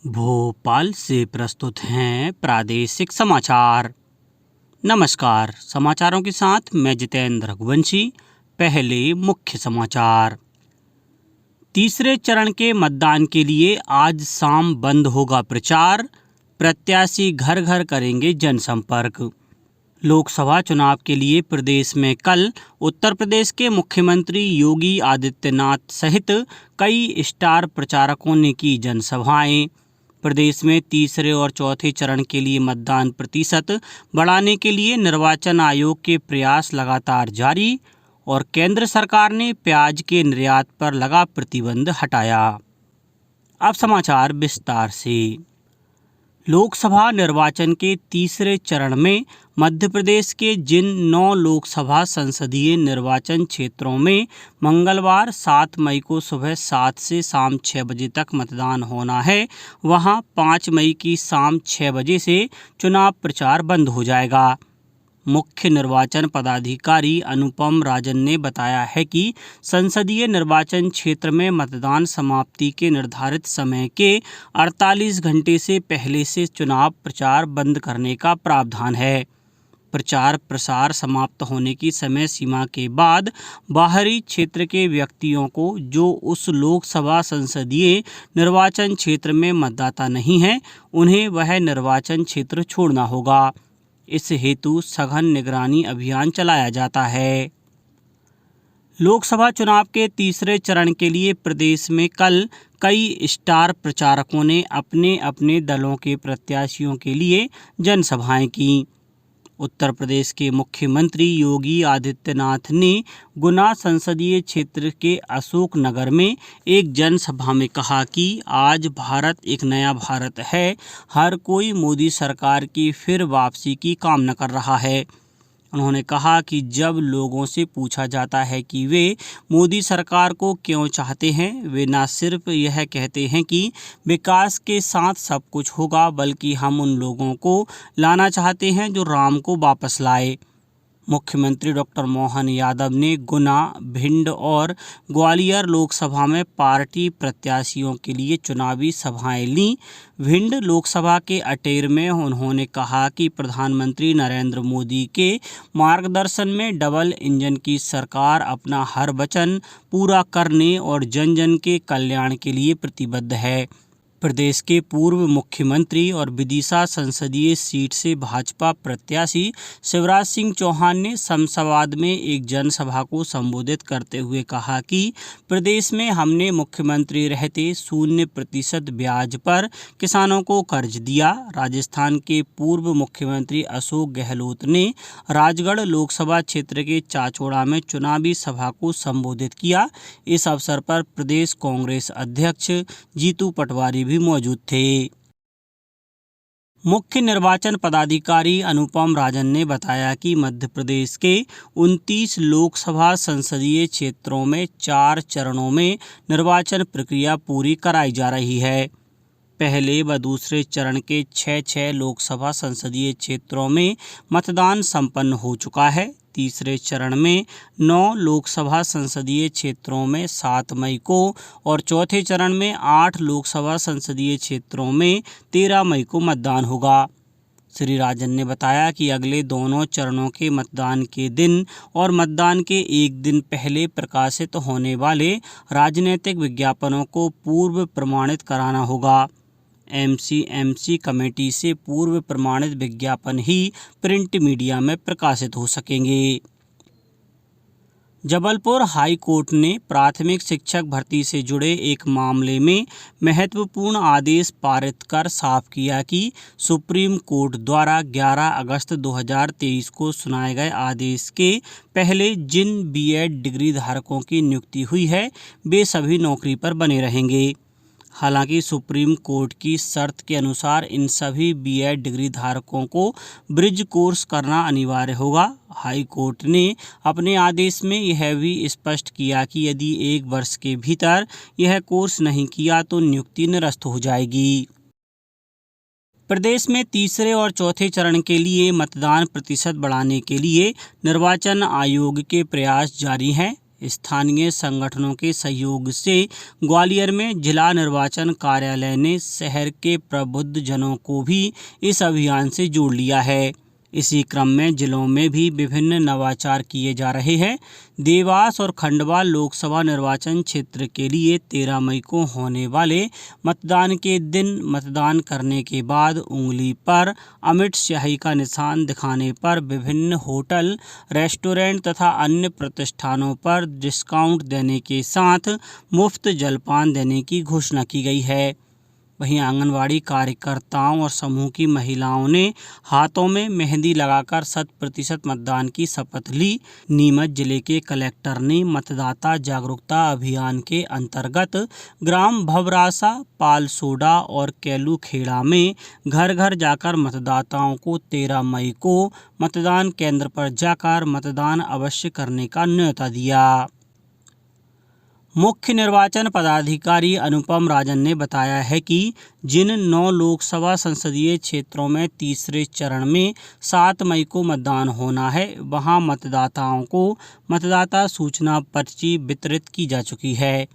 भोपाल से प्रस्तुत हैं प्रादेशिक समाचार। नमस्कार, समाचारों के साथ मैं जितेंद्र रघुवंशी। पहले मुख्य समाचार। तीसरे चरण के मतदान के लिए आज शाम बंद होगा प्रचार। प्रत्याशी घर घर करेंगे जनसंपर्क। लोकसभा चुनाव के लिए प्रदेश में कल उत्तर प्रदेश के मुख्यमंत्री योगी आदित्यनाथ सहित कई स्टार प्रचारकों ने की जनसभाएं। प्रदेश में तीसरे और चौथे चरण के लिए मतदान प्रतिशत बढ़ाने के लिए निर्वाचन आयोग के प्रयास लगातार जारी। और केंद्र सरकार ने प्याज के निर्यात पर लगा प्रतिबंध हटाया। अब समाचार विस्तार से। लोकसभा निर्वाचन के तीसरे चरण में मध्य प्रदेश के जिन 9 लोकसभा संसदीय निर्वाचन क्षेत्रों में मंगलवार 7 मई को सुबह 7 से शाम 6 बजे तक मतदान होना है, वहां 5 मई की शाम 6 बजे से चुनाव प्रचार बंद हो जाएगा। मुख्य निर्वाचन पदाधिकारी अनुपम राजन ने बताया है कि संसदीय निर्वाचन क्षेत्र में मतदान समाप्ति के निर्धारित समय के 48 घंटे से पहले से चुनाव प्रचार बंद करने का प्रावधान है। प्रचार प्रसार समाप्त होने की समय सीमा के बाद बाहरी क्षेत्र के व्यक्तियों को जो उस लोकसभा संसदीय निर्वाचन क्षेत्र में मतदाता नहीं है, उन्हें वह निर्वाचन क्षेत्र छोड़ना होगा। इस हेतु सघन निगरानी अभियान चलाया जाता है। लोकसभा चुनाव के तीसरे चरण के लिए प्रदेश में कल कई स्टार प्रचारकों ने अपने अपने दलों के प्रत्याशियों के लिए जनसभाएं की। उत्तर प्रदेश के मुख्यमंत्री योगी आदित्यनाथ ने गुना संसदीय क्षेत्र के अशोक नगर में एक जनसभा में कहा कि आज भारत एक नया भारत है। हर कोई मोदी सरकार की फिर वापसी की कामना कर रहा है। उन्होंने कहा कि जब लोगों से पूछा जाता है कि वे मोदी सरकार को क्यों चाहते हैं, वे न सिर्फ यह कहते हैं कि विकास के साथ सब कुछ होगा, बल्कि हम उन लोगों को लाना चाहते हैं जो राम को वापस लाए। मुख्यमंत्री डॉक्टर मोहन यादव ने गुना, भिंड और ग्वालियर लोकसभा में पार्टी प्रत्याशियों के लिए चुनावी सभाएं लीं। भिंड लोकसभा के अटेर में उन्होंने कहा कि प्रधानमंत्री नरेंद्र मोदी के मार्गदर्शन में डबल इंजन की सरकार अपना हर वचन पूरा करने और जन जन के कल्याण के लिए प्रतिबद्ध है। प्रदेश के पूर्व मुख्यमंत्री और विदिशा संसदीय सीट से भाजपा प्रत्याशी शिवराज सिंह चौहान ने शमशाबाद में एक जनसभा को संबोधित करते हुए कहा कि प्रदेश में हमने मुख्यमंत्री रहते 0% ब्याज पर किसानों को कर्ज दिया। राजस्थान के पूर्व मुख्यमंत्री अशोक गहलोत ने राजगढ़ लोकसभा क्षेत्र के चाचौड़ा में चुनावी सभा को संबोधित किया। इस अवसर पर प्रदेश कांग्रेस अध्यक्ष जीतू पटवारी भी मौजूद थे। मुख्य निर्वाचन पदाधिकारी अनुपम राजन ने बताया कि मध्य प्रदेश के 29 लोकसभा संसदीय क्षेत्रों में 4 चरणों में निर्वाचन प्रक्रिया पूरी कराई जा रही है। पहले व दूसरे चरण के 6 लोकसभा संसदीय क्षेत्रों में मतदान संपन्न हो चुका है। तीसरे चरण में 9 लोकसभा संसदीय क्षेत्रों में 7 मई को और चौथे चरण में 8 लोकसभा संसदीय क्षेत्रों में 13 मई को मतदान होगा। श्री राजन ने बताया कि अगले दोनों चरणों के मतदान के दिन और मतदान के एक दिन पहले प्रकाशित होने वाले राजनीतिक विज्ञापनों को पूर्व प्रमाणित कराना होगा। एमसीएमसी कमेटी से पूर्व प्रमाणित विज्ञापन ही प्रिंट मीडिया में प्रकाशित हो सकेंगे। जबलपुर हाई कोर्ट ने प्राथमिक शिक्षक भर्ती से जुड़े एक मामले में महत्वपूर्ण आदेश पारित कर साफ किया कि सुप्रीम कोर्ट द्वारा 11 अगस्त 2023 को सुनाए गए आदेश के पहले जिन बीएड डिग्री धारकों की नियुक्ति हुई है, वे सभी नौकरी पर बने रहेंगे। हालांकि सुप्रीम कोर्ट की शर्त के अनुसार इन सभी बीएड डिग्री धारकों को ब्रिज कोर्स करना अनिवार्य होगा। हाई कोर्ट ने अपने आदेश में यह भी स्पष्ट किया कि यदि 1 वर्ष के भीतर यह कोर्स नहीं किया तो नियुक्ति निरस्त हो जाएगी। प्रदेश में तीसरे और चौथे चरण के लिए मतदान प्रतिशत बढ़ाने के लिए निर्वाचन आयोग के प्रयास जारी हैं। स्थानीय संगठनों के सहयोग से ग्वालियर में जिला निर्वाचन कार्यालय ने शहर के प्रबुद्ध जनों को भी इस अभियान से जोड़ लिया है। इसी क्रम में जिलों में भी विभिन्न नवाचार किए जा रहे हैं। देवास और खंडवा लोकसभा निर्वाचन क्षेत्र के लिए 13 मई को होने वाले मतदान के दिन मतदान करने के बाद उंगली पर अमिट स्याही का निशान दिखाने पर विभिन्न होटल, रेस्टोरेंट तथा अन्य प्रतिष्ठानों पर डिस्काउंट देने के साथ मुफ्त जलपान देने की घोषणा की गई है। वहीं आंगनवाड़ी कार्यकर्ताओं और समूह की महिलाओं ने हाथों में मेहंदी लगाकर 100% मतदान की शपथ ली। नीमच जिले के कलेक्टर ने मतदाता जागरूकता अभियान के अंतर्गत ग्राम भवरासा, पालसोडा और केलूखेड़ा में घर घर जाकर मतदाताओं को 13 मई को मतदान केंद्र पर जाकर मतदान अवश्य करने का न्योता दिया। मुख्य निर्वाचन पदाधिकारी अनुपम राजन ने बताया है कि जिन 9 लोकसभा संसदीय क्षेत्रों में तीसरे चरण में 7 मई को मतदान होना है, वहां मतदाताओं को मतदाता सूचना पर्ची वितरित की जा चुकी है।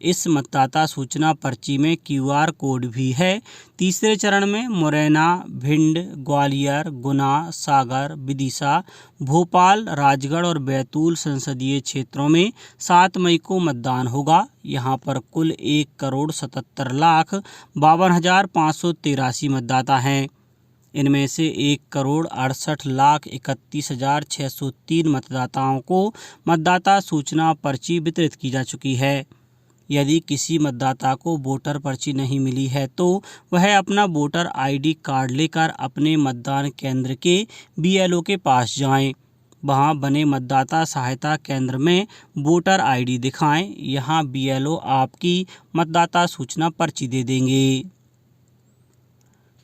इस मतदाता सूचना पर्ची में QR कोड भी है। तीसरे चरण में मुरैना, भिंड, ग्वालियर, गुना, सागर, विदिशा, भोपाल, राजगढ़ और बैतूल संसदीय क्षेत्रों में 7 मई को मतदान होगा। यहां पर कुल 1,77,52,583 मतदाता हैं। इनमें से 1,68,31,603 मतदाताओं को मतदाता सूचना पर्ची वितरित की जा चुकी है। यदि किसी मतदाता को वोटर पर्ची नहीं मिली है तो वह अपना वोटर ID कार्ड लेकर अपने मतदान केंद्र के BLO के पास जाएं। वहां बने मतदाता सहायता केंद्र में वोटर ID दिखाएं। यहां BLO आपकी मतदाता सूचना पर्ची दे देंगे।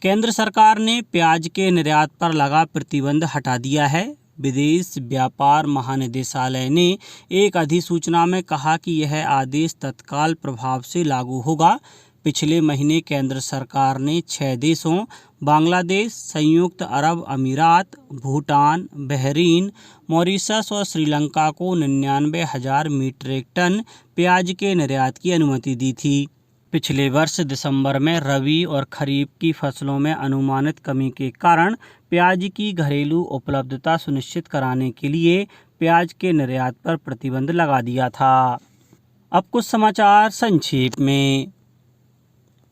केंद्र सरकार ने प्याज के निर्यात पर लगा प्रतिबंध हटा दिया है। विदेश व्यापार महानिदेशालय ने एक अधिसूचना में कहा कि यह आदेश तत्काल प्रभाव से लागू होगा। पिछले महीने केंद्र सरकार ने 6 देशों बांग्लादेश, संयुक्त अरब अमीरात, भूटान, बहरीन, मॉरिशस और श्रीलंका को 99,000 मीट्रिक टन प्याज के निर्यात की अनुमति दी थी। पिछले वर्ष दिसंबर में रबी और खरीफ की फसलों में अनुमानित कमी के कारण प्याज की घरेलू उपलब्धता सुनिश्चित कराने के लिए प्याज के निर्यात पर प्रतिबंध लगा दिया था। अब कुछ समाचार संक्षेप में।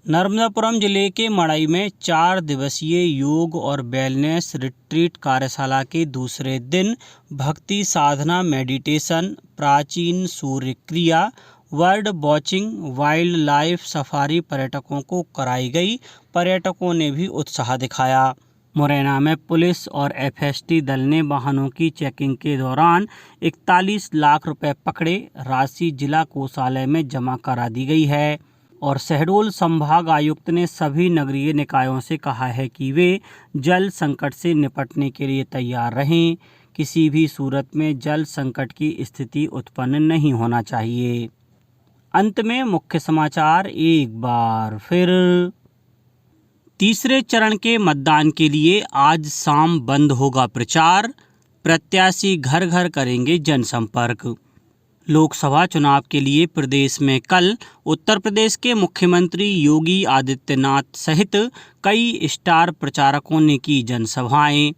नर्मदापुरम जिले के मड़ई में 4 दिवसीय योग और वेलनेस रिट्रीट कार्यशाला के दूसरे दिन भक्ति साधना, मेडिटेशन, प्राचीन सूर्य क्रिया, bird watching, wild life safari पर्यटकों को कराई गई। पर्यटकों ने भी उत्साह दिखाया। मुरैना में पुलिस और FST दल ने वाहनों की चेकिंग के दौरान 41 लाख रुपए पकड़े। राशि जिला कोषालय में जमा करा दी गई है। और शहडोल संभाग आयुक्त ने सभी नगरीय निकायों से कहा है कि वे जल संकट से निपटने के लिए तैयार रहें। किसी भी सूरत में जल संकट की स्थिति उत्पन्न नहीं होना चाहिए। अंत में मुख्य समाचार एक बार फिर। तीसरे चरण के मतदान के लिए आज शाम बंद होगा प्रचार। प्रत्याशी घर घर करेंगे जनसंपर्क। लोकसभा चुनाव के लिए प्रदेश में कल उत्तर प्रदेश के मुख्यमंत्री योगी आदित्यनाथ सहित कई स्टार प्रचारकों ने की जनसभाएं।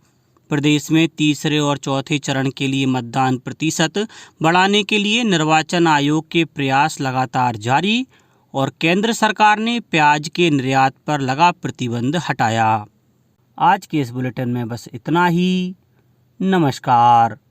प्रदेश में तीसरे और चौथे चरण के लिए मतदान प्रतिशत बढ़ाने के लिए निर्वाचन आयोग के प्रयास लगातार जारी। और केंद्र सरकार ने प्याज के निर्यात पर लगा प्रतिबंध हटाया। आज के इस बुलेटिन में बस इतना ही। नमस्कार।